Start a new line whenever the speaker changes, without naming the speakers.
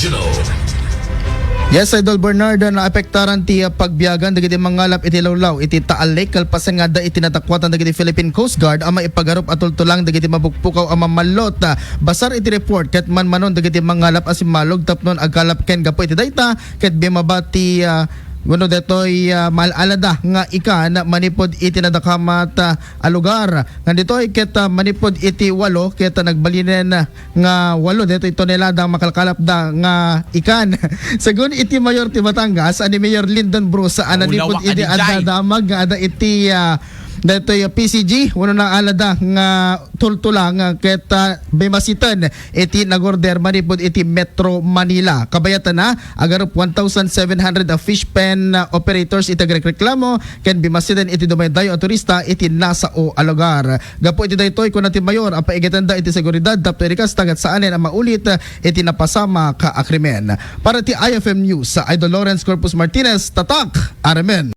Regional.
Yes, Idol Bernard, na apektaran ti pagbiyagan dagiti mangalap iti lawlaw iti Taal Lake kalpasan nga da iti natakwatan dagiti Philippine Coast Guard ama ipagarup at tultulang dagiti mabukpukaw ama malot. Basar iti report ket manmanon dagiti mangalap as malog tapnon agkalap ken gapo iti dayta ket bimabati Guno detoy malalada nga ikan manipod iti nadakamat lugar. Nanditoy ket manipod iti 8 ket nagbalinen nga 8 detoy tonelada makalkalap da nga ikan. Sagun iti Mayor ti Batangas ani Mayor Lyndon Bruce ananipod iti adadamag nga ada iti detoy PCG uno na alada nga tultulang ket bimasitan iti nagorder manipod iti Metro Manila. Kabayatan na agarup 1,700 fish pen operators iti agreklamo ken bimasitan iti dumaydayo a turista iti nasa o alugar. Gapo iti daytoy kun ti Mayor ang paigitanda iti seguridad tapno rikas tagat saanen ang maulit iti napasama ka akrimen. Para ti IFM News sa Idol Lawrence Corpus Martinez, tatak, Aramen.